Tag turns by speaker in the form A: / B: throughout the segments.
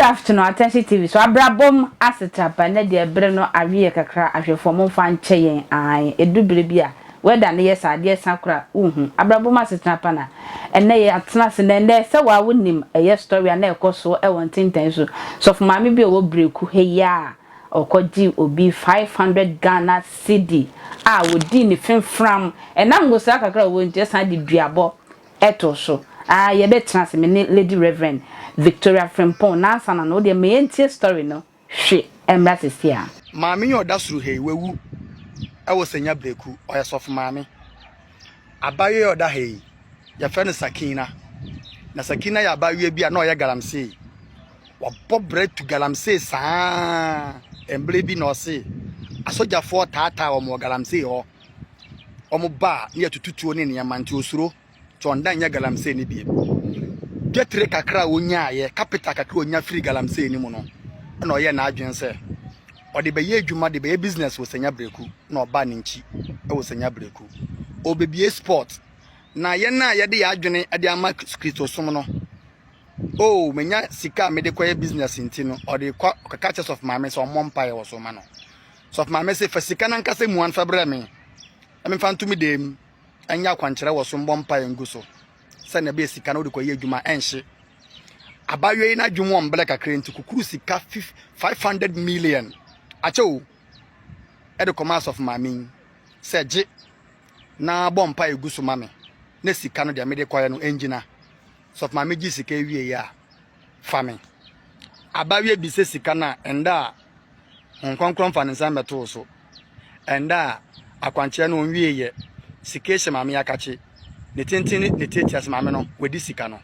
A: afternoon, Attention TV. So, Abrabom assetapa na de breno awie kakra ahwefo mo fa nkyeye an edubire bia. Weda na yes ade sakura Abrabom assetapa na enne ye atena se na enne se wa wonim eye story na ekoso e won tintan so. So for mama bi o breku heya okoji obi 500 Ghana cedi wodi ni fenfram enam go sa kakra wo ntia san de duabo eto so. Ye betena se me Lady Reverend Victoria Frimpong na sana no de me entie story no hwe emrasisi a
B: maami yoda suru he wewu e wo senya breku oyesof maami abaye yoda he ya fe ne Sakina na Sakina ya abaye bia na oye galamsey wa bobre tu galamsey saa emble bi no se asojafo tata wo mo galamsey ho omo ba ne tututuo ne ne manti osuro tonda nya galamsey ne bi getre kakra wonya ye capital kakra wonya free galamsey ni mu no na oye na adwen se ode be ye adwuma de be ye business wo senya breku na oba ne nchi e wo senya breku obebie sport na ye na ye de ya adwene ade ama Kristo som no oh menya sika me de koye business nti no ode catches of my so mompa wo so ma no so of my say fa sika na nkase mu an fabre me fa ntumi dem anya kwankyere wo so mbompa nguso se na be sika na ode koye adwuma enhye abawe na adwuma omble kakre nti kukuru sika 500 million acho ede commerce of mami seje na bompa eguso mame na sika no de me de koye no engina so of mami gi sika wie ya fame abawe bi se sika na enda nkonkron fa nsa meto so enda akwanche no wie ye sika hye mame akache ne tintin ne tetias mame no wedi sika no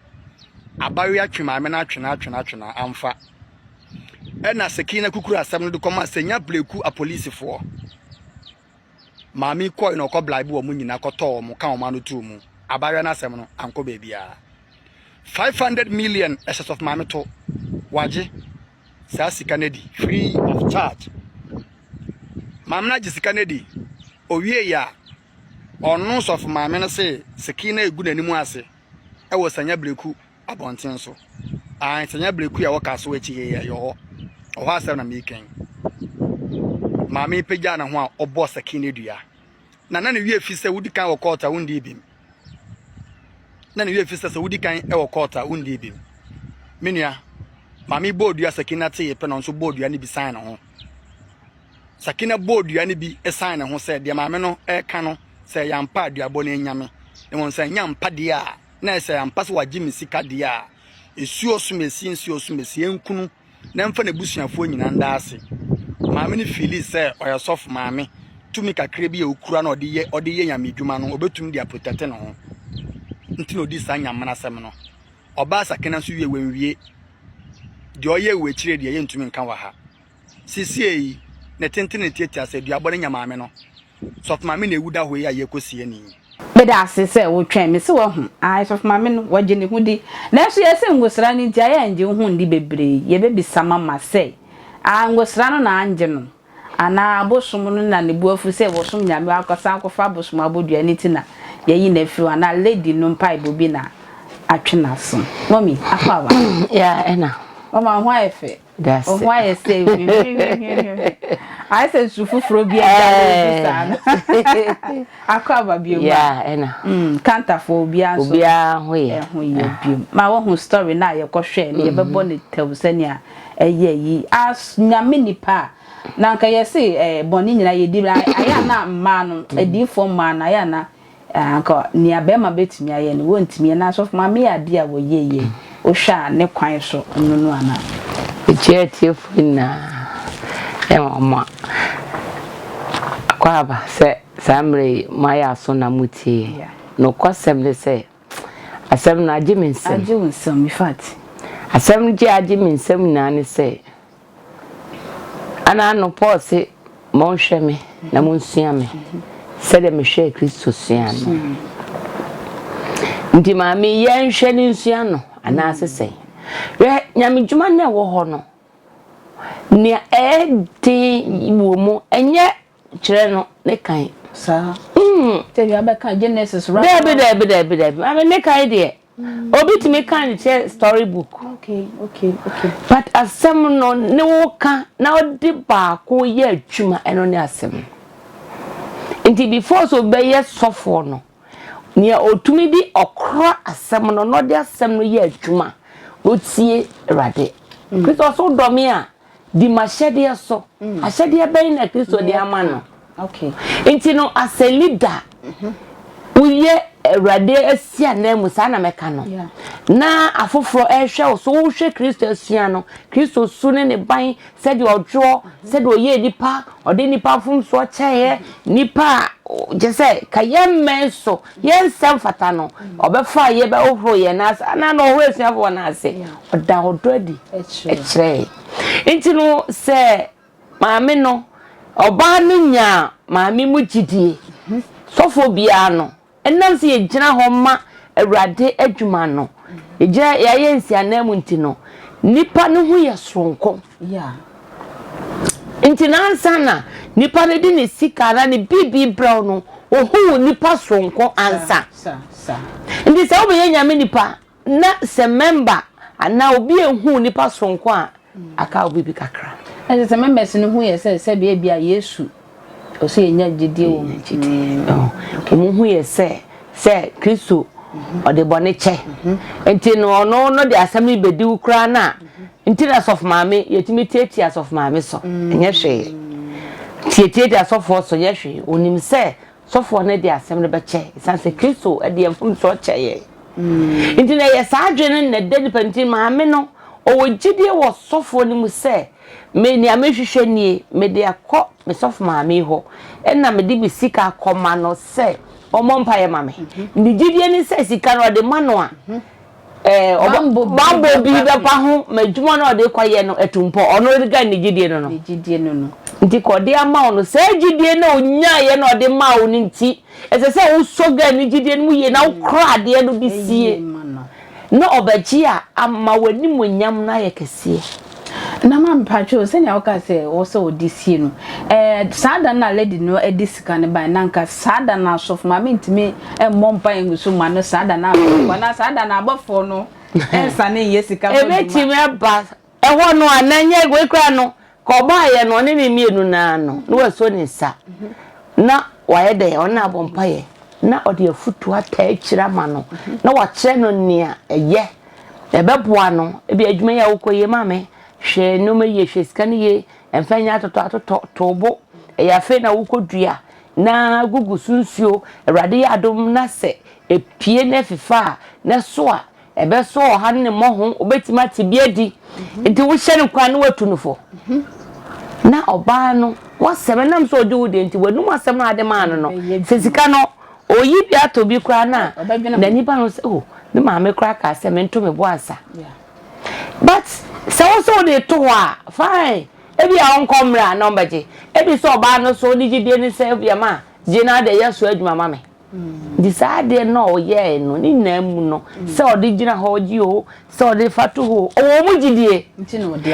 B: abawe atwe mame na atwena amfa ena Sakina kukuru asem no de koma senya bleku a police for mami koy no ko blibe wo mu nyina koto mo kan o ma no tu mu abawe na asem no anko ba bia 500 million excess of mami to waje sa sikanedi free of charge mamna ji sikanedi owie ya onu of mami no se Sakina egu nanimu ase e wo senya bleku abonten so an senya bleku ya wo kaso echi ye yo o ha asem na meken mami pegya na ho a obo Sakina dua na ne wie fi se wudi kan wo kota wundi bim na ne wie fi se wudi kan e wo kota wundi bim menua mami bodua Sakina te ye pe no so bodua ne bi sign na ho Sakina bodua ne bi e sign na ho se de mami no e ka no se yampa aduabo na nyame ne won se nyampa de a na se yampa se waji misika de a esuo sumesi enkunu na mfa na busuafo nyina nda ase maame ne fili se oyasof maame tumi kakre bi e okura na ode ye nyamedwuma no obetum dia protect no ho nti no di sa nyamana sem no oba Sakina so wie wenwie de oye we chire de ye ntumi nka wa ha sisi eyi ne tentene tietia se duabo ne nyamaame no sof maame na ewuda ho ye ayekosie ni
A: beda asese wo twen me se wo hu sof mame no waje ne hudi na so yese ngosra ni ntia ya nje hu ndi bebre ye bebisa mama se ngosra no na anje no ana abosom no na ne buafu se wo som nyame akosa akofa abosom abodua ni tina ye yi na fiwa na lady no mpa ibobi na atwena so mommy akwa
C: ya ena
A: mama ho efe
C: that's
A: oh why you say I said sufufro bia da sana akwa bio
C: ya ena
A: kanta fo bia so
C: bia ho ye
A: bio ma wo hu story na ye kohwe ne ye bebo ne tewsani a eye yi as nyame nipa na nka ye se boni nyina ye di aya na mma no edi fo mma na aya na anka ni abema betumi aye ne wontimi na so ma me ade a wo ye o hwa ne kwan so nunu ana
C: Cheti funa mama kwaba se samre maya so na mutie no kwasem ne se asem na ajimisem ifati asem je ajimisem na ne se ana no pose mo hweme na mo nsuame se de me hwe Kristo suame ndi mami yen hwe ni nsuano ana asese nyamedwuma na wo ho no ni edi wo mu enye kire no ne kan
A: sa te bi abeka Genesis right
C: debe ame ne kan de obi to me kind of storybook.
A: Okay.
C: But asem no ne woka na odi ba ko ye adwuma eno ne asem. Nti before so be ye sofo no. Nia otumi di okra asem no no de asem no ye adwuma. Otie Awurade. Kristo so do me a di mashede so. Ashede ben na Kristo di ama no.
A: Okay.
C: Nti no as a leader. Uye Awurade asia na musa na meka no. Na afoforo ehwe so wo hwe Kristo asia no. Kristo su ne ban said odwo said oye nipa ode nipa fum so cheye nipa je say kayemme so yensem fata no obefa ye be ohro ye na no ohro asia fo na ase oda ododi echre enti no se maame no oba no nya maame mu gidie sofo bia no enam se ye gina ho ma Awurade adwuma no eja ya yensi anamu nti no nipa no hu ye soronko nti nansa na nipa ne di ne sika na ne bibi brown no ohu nipa soronko ansa nti se obi nyame nipa na se member ana obi ehu nipa soronko a aka obi bi kakra
A: ese se members no hu ye se bia Yesu o se nya gidie wo
C: mu hu ye se Kristo ode bone che enti no no de asem bedi ukra na enti na sof maame yetimi tete asof maame so enye hwe tete asof so ye hwe onim se sofo ne de asem ne be che sanse Kristo de emfum so che ye enti na ye sa adwene na de penti maame no o wogidie wo sofo ne mu se me ni amehwehwe nie me de akọ me sof maame ho enna me de bisika akoma no se omompa ye mame ni gidie ni se sika no de mano a bambo bi be pa ho madwuma no de kwaye no etumpo ono de ga ni gidie no nti ko de ama ono se gidie na onya ye no de ma wo nti ese se wo so ga ni gidie no ye na wo kra de no bisie no obachi a ama wani monyam na ye kese
A: na mam pacho se nya oka se wo so odisie no sada na lady no edisika ne by nanka sada na sof ma mentime mompa engusu ma no sada na na sada na abofo no ensa ne yesika
C: fo ebetime ba eho no ananye gwekra no ko ba ye no ne mienu na no no waso ni sa na waye de ona abompa ye na ode afutu ata akira ma no na wa kire no nia eye ebeboa no ebi adwuma ya wokoye mame hwe no me ye hwe sika ne ye emfanya atoto tobo ya fe na wokodua na gugu sunsuo Awurade ya adom na se epie na fifa na so a ebe so ha ne moho obetima tibiadi nti wo hye ne kwa na watu no fo na oba no wasem nam so odi wode nti wanum asem na ade ma no sesika no oyi bia to bi kra na nipa no oh ne maame kra ka se mento me bo asa but so de to a fine ebi a onkomra na ombaje ebi so oba no so ni gidie ni se bia ma jina de yeso adwuma mame di saade no ye no ni namu no se odi gina ho gi o se odi fatu ho o mu gidie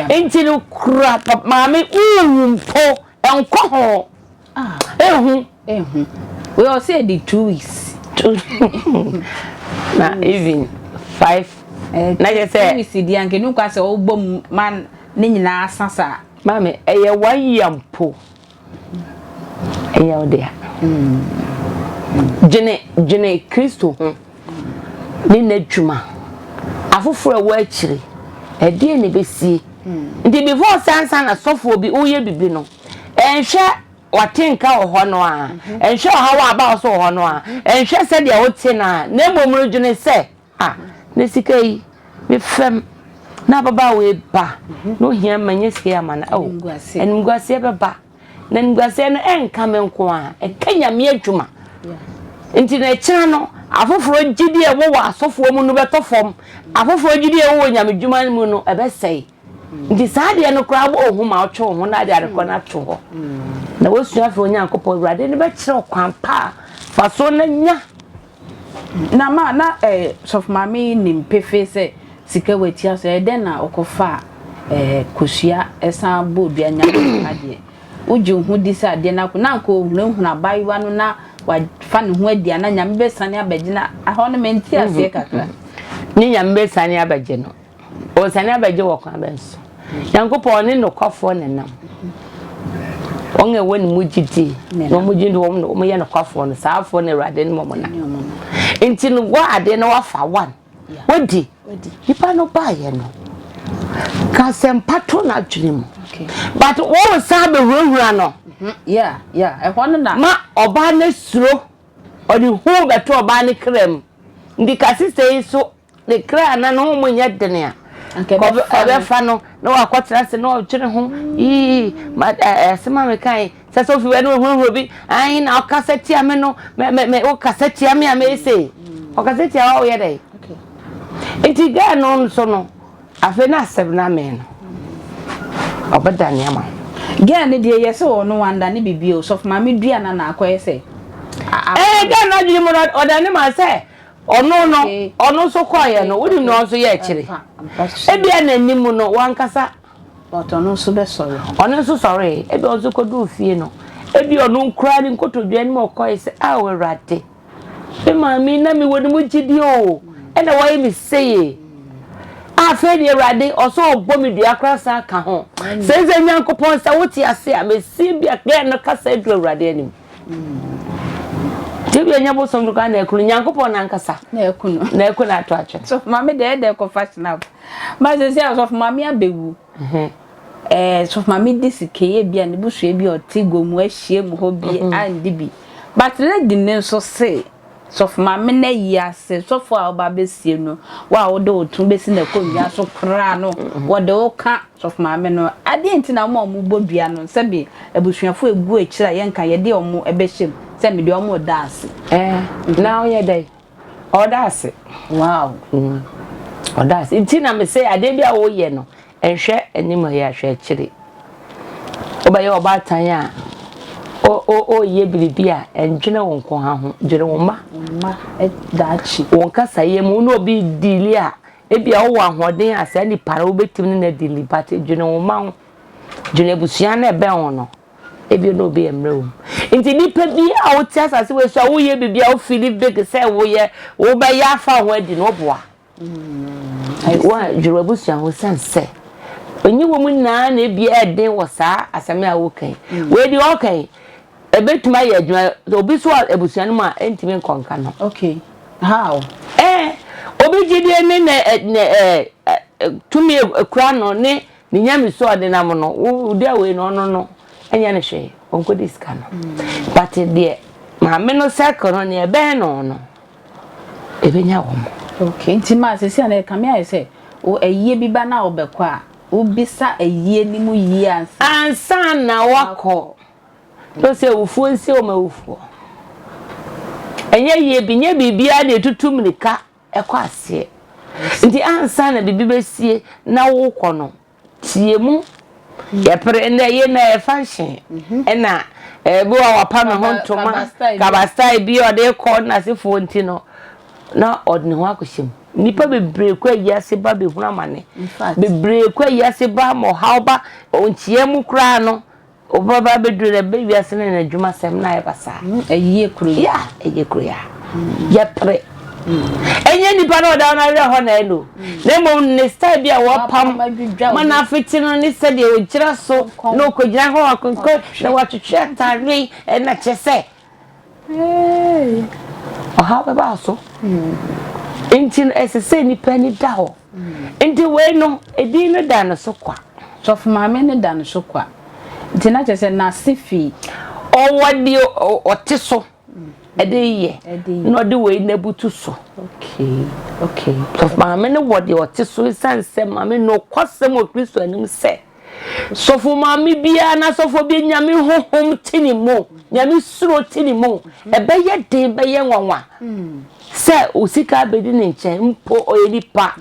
C: enti no kra mame umpo enko ho ehu
A: we all say the 2 weeks
C: na even 5 na je say
A: we see the anke no kwa se obom man ni nyina asasa
C: mame eye wayampo eye odia jene Kristo ni nadwuma afoforo wa akire ede ne besie ndi before sansa na sofo bi oye bibi no enhwe watenka wo no a enhwe hawa aba so ho no a enhwe se de wote na mbomro dwene se ne sikai me fem na baba we ba no hia manye sike amana enugwase beba na ngwase no enka menko a ekanya me adwuma nti na kira no afoforo gidi e wo asofo mu no betofom afoforo gidi e wo nyamedwuma mu no ebesei nti saade no kra bo ohuma otwe ho na de arekọ na to ho na wosua fe onyankopọ Awurade ne be kire kwampa faso na nya
A: na ma na sof mami nim pefe se sika wetia se den na okofa kosua esan bodua nya ade uju hu disa ade na ko hu na baiwa no na wa fa ne ho adia na nya mbesane abagina aho no menti ase kakra
C: ni nyambe sane abaje no o sane abaje wo kwa benso Nyankopon ne no kwafo ne nam onge woni mujiti no mujindi wo ye no kwafo no saafo ne rade ne momona enti no gwa ade no wafa one wodi ipa no ba ye no ka sempato na adwene but wo sabe wura no
A: yeah e hono na
C: ma oba na suro odi hu beto oba ne krem ndi ka sise so ne kra na no mo nya dene a obe fa no na wakwatra se no twere ho ma asema me kai se so fi we no hu bi ai na okaseti ame no me okaseti ame ese okaseti a o ye dai enti ga no so no afi na sebna me no obeda ne ama
A: ga ne de ye se ono wanda ne bibio so ma me dua na akoye se
C: ga na dwiri mo oda ne ma se ono so kwaye no wodi no so ye kire ebia na nimu no wankasa
A: but ono so be sorry
C: ono so sorry ebi ozo kodu fie no ebi ono nkura ni nkotodua ni mo kwaye se awurade e mami na mi wodi mu gidi o e na waye mi seye afa ni awurade oso ogbo mi dua krasa ka ho seze Nyankopon sa woti ase a mesi bia ga no kasa edu awurade anim Tibi enya bo som duka na ekunu Nyankopon na nkasa
A: na ekunu
C: ato ache
A: so mama de ko fashion up ma se se so mama abewu so mama disikeye bia ne busu bia otigo mu ahie mu ho bi andi bi but le dinne so se so mama na yase so fo a ba besie no wa wo de otun besi na konwa so kra no wo de o ka so mama no ade ntina mo bodua no se bi ebusuafo egu ekira yenka ye de omo ebehiem se me de omo dance
C: now ye day odase
A: wow
C: odase ntina me say ade bia wo ye no enhwe enimo ye ahwe akire obaye obatan a o ye bilibia enjene won ko ha ho jere won ma
A: dachi
C: won kasa ye mu no obi dili a ebia wo ahoden asa ni para obetim ne na dili but jene won ma jene busia na ebe won no ebi no obi emre nti nipa bi a wo ti asase we so wo ye bibia wo feel big say wo ye wo ba ya fa ho adi no boa wa jere busia ho sense onyi wo mu na na ebia eden wo saa asame a wo kan we di okay ebetuma ye adwuma obi so ebusuan mu a entimi nkonka no
A: okay how
C: obi gidi ne tumi ekura no ne nyame so ade na mo no udi awe no enya ne hwe onko diska no but de ma me no circle no ne ebe no ebenya wo mo
A: okay ntima sesi na ka me aye se o eyiye bi ba na obekọ a obisa eyiye ni mu yi
C: ansa na wako to se ufu nsi o ma ufu enye ye bi nye bibia na etutum nika ekọ ase nti ansa na bibi besie na wo kọ no tie mu ye pre na ye na e fashion na bi wa wapa me ho ntoma kabastai bi o de kọ na se fo nti no na odne ho akohyem nipa bebre kwa yase ba be hu amane bebre kwa yase ba mo hauba onchie mu kra no obaba bedure be wiase na adwuma sem na yebasa
A: eyiye kuro
C: ya ye pre enye nipa no da na we ho na elo na mo ne style bia wo pam mana fitino ni se de ogira so no kogira ho akonko na watwetwe tare na chese ha ba so enti esese nipa ni da ho enti we no edi no da no so kwa
A: so fuma me ne da no so kwa enti na chese na sifi
C: o wadi o tiso ede no de we na butu so
A: okay
C: so fuma me ne wadi o tiso sanse ma me no kwasem o Kristo anim se so fuma me bia na so fo bi nyame hohom tini mo nyame suro tini mo ebe ye den be ye nwanwa se usika bedi ne nche mpo oyelipa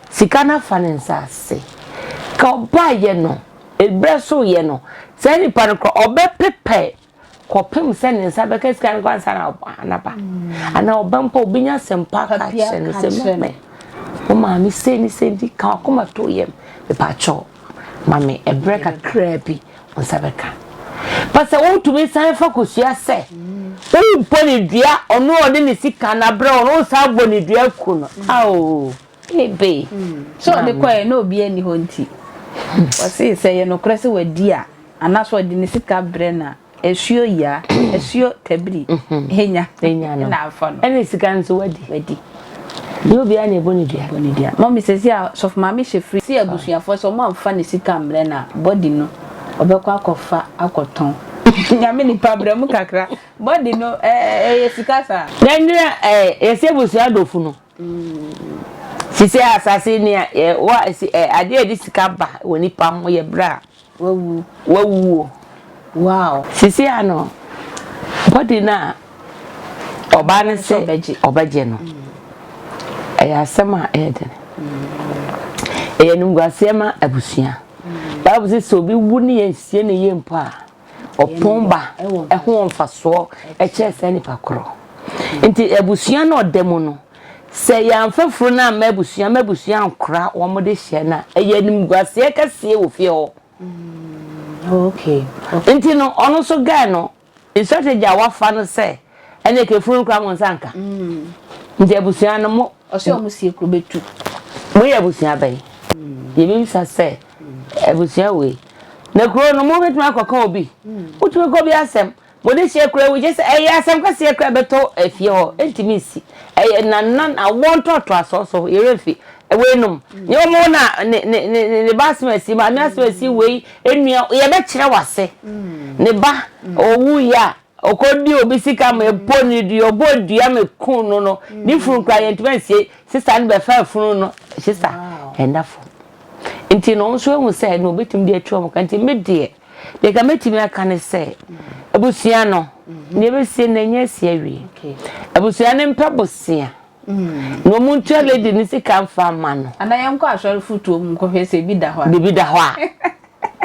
C: sika na fanensa se ka oba ye no ebreso ye no se ni pa no obe pepe ko pem se ne nsa be ka sika no kwansa na anaba ana oba mpo obinya sempa ka chen se me o ma mi se ni se di ka akoma to yem be pa cho mami ebreka krabi on sabeka pase won to me san focus ya se o poni dua ono ode ni sika na bra ono sa bo ni dua ku no awo ebe
A: so the koy no obi ani ho nti wasi say ye no krese wadi a anaso di ne sika brena esuo ya esuo tabiri henya
C: no
A: na afa no
C: ene sika nso wadi yo bia na eboni dia
A: mommy says ya so for mama she free see abusuafo so mo amfa ne sika brena body no obekwa akofa akoton nyame ni pabremu kakra body no sika sa
C: then ese busu adofu no sisi asase ni wa ade edi sika ba woni pam ye bra wawu
A: wow
C: sisi ano body na oba ne se obaje no asema eden nungwa sema abusua babu se obi wu ne yensie ne yempa opomba eho mfaso eche ni pakro nti abusua no demo no se yamfafuru na mabusua nkra wo mo de hye na nungwa se kase ofie ho
A: okay
C: nti no ono so guy no strategy awafa no se ene ke furu nkra mo nsanka nti abusua no mo
A: ose o musie kro betu
C: mo ya abusua bai ye bi sa se abusua we na kro no mo betu akọka obi utu ko bi asem mo de hye kro we just asem ka se kro beto afie ho intimacy nan I want to aso ye refi we num ye mo na ne basmesi ma me asmesi we enua ye be kire wase ne ba owu ya okodi obi sika me poni di obodua me kun no ni furu kwa ye ntimansie sister ne be fa furu no sister endafo nti no nso ehu se no betim de atwa mo kanti me de ka metimi aka ne se abusua no ne be sie na nya sie awie abusua ne mpa bosia no muntu lady ni sika mfa ma no
A: ana yem ko asori futu mu ko hwese bi da ho
C: a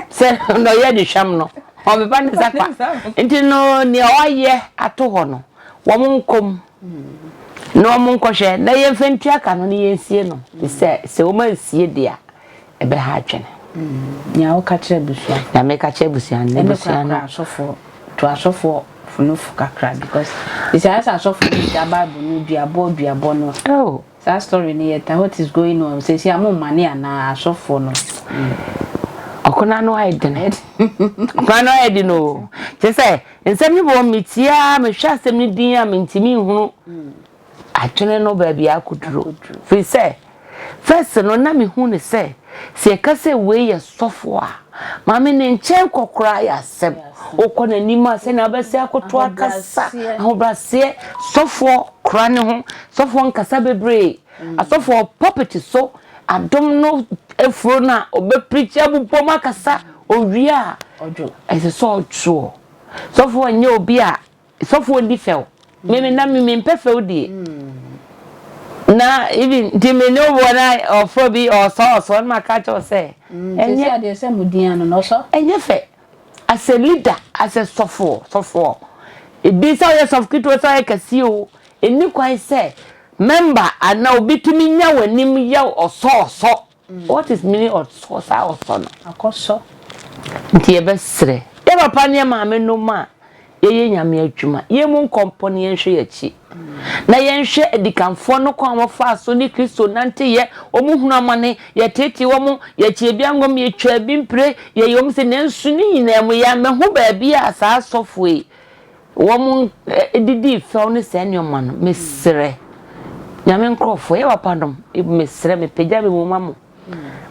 C: se no ye di hwam no o me pa ne zakwa nti no ne oye ato ho no wo mu nkom no mu nkɔhwɛ na ye mfentu aka no ne yensie no se wo ma nsie dia ebe ha atwene
A: nya wo ka kire busua
C: na me ka kire busua ne busua no
A: asofo funufu kakra because it's asofo the Bible no duabo no
C: oh
A: that story ni yeta what is going on say am money na asofo no
C: okona no hide kwano hide no te say nsem ni bo mitia me hwa asem ni din a mentimi hunu atwene no ba bia akuduro fi say first no na me hu ne say se ka say we ye sofo a mama ne nchen kokora ya asem okona nima se na bese akoto akasa ahobrase sofo kora ne ho sofo nkasa bebre asofo property so adom no efro na obe preach abupom akasa owia
A: ojo
C: ese so ojo sofo nye obi a sofo ndi fel me na me mpefel di na even dimene wona ofro bi or so ma ka cho say
A: enye ade se mudian no so
C: enye fe as a leader as a sofo e bi so yes of kito so ekasi o eni kwan say member ana obitumi nya wanim ya oso what is meaning of so no
A: akoso
C: nti e be sre e papa ne ma me no ma ye nyame adwuma ye mu nkompone ye hwe yachi na ye hwe edikanfo no kwa mofa so ni Kristo nante ye omuhunu amane ye tete wo mu ye chiebiangom ye twa bi mpre ye yom se nensu ni nyina mu ya me ho ba bia asa sofwe wo mu edidi fe no se nyoma no mesre nyame nkrofo ye wapadom mesre me pegya me mu mamo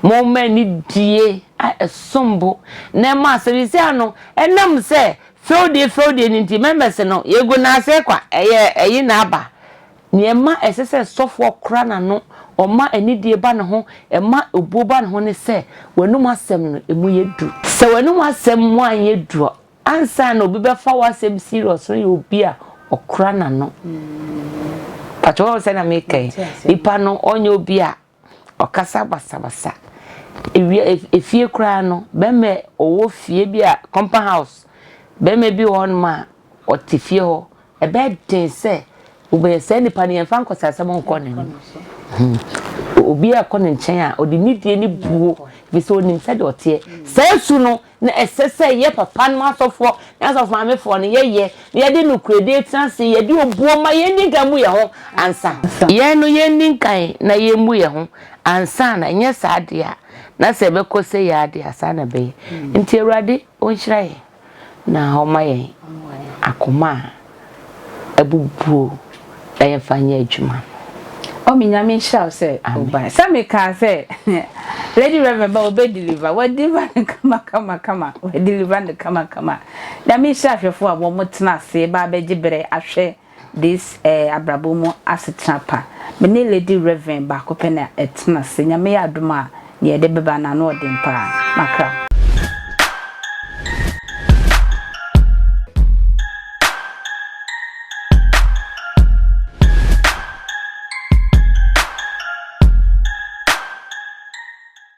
C: mo mani die a esombo na ma se bi ano enam se Felde ninti members no yego na ase kwa eyi na aba niema esese sofo kra na no oma anidie ba ne ho ema obo ba ne ho ne se wanum asem no emu yedu se wanum asem mu an yedu ansa na obi be fa wasem serious no ye obi a okra na no pacho se na meke ipa no onye obi a okasa basabasa efie kra no be me owo fie bi a compound house be me bi won ma otifie ho e be den se obe se ni pa ne yemfa nkosasa mo nko ne obi akọ ne nchen a odi nidie ni buo biso nim se de ote se su no na esese ye papa no asofo na asofo mamefo no ye ye de no krede transe ye de obuo ma ye ninka mu ye ho ansa ye no ye ninkan na ye mu ye ho ansa na nye saade a na se be kose ya de asa na be nti Awurade onhyira ye na o ma ye akoma ebubuo da ye fanya adwuma
A: o mi nyame hia se oba sami ka se Lady Reverend ba obe deliver we deliver kama we deliver kama da mi hia hwefo a mo tena se ba beje bere ahwe this abrabomo asetrapa me ne Lady Reverend ba ko pe na etena se nyame ya adoma ye de beba na no odin pa makra